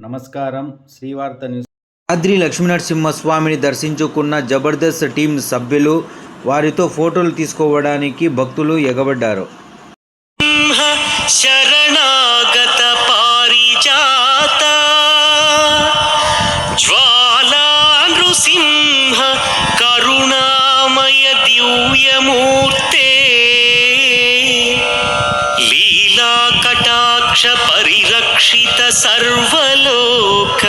నమస్కారం. శ్రీవార్త న్యూస్. యాదాద్రి లక్ష్మీనరసింహస్వామిని దర్శించుకున్న జబర్దస్త్ టీం సభ్యులు వారితో ఫోటోలు తీసుకోవడానికి భక్తులు ఎగబడ్డారు. శరణాగత పారిజాత జ్వాలా నృసింహ కరుణామయ దివ్యమూర్తే లీలా కటాక్ష పరిరక్షిత సర్వలోక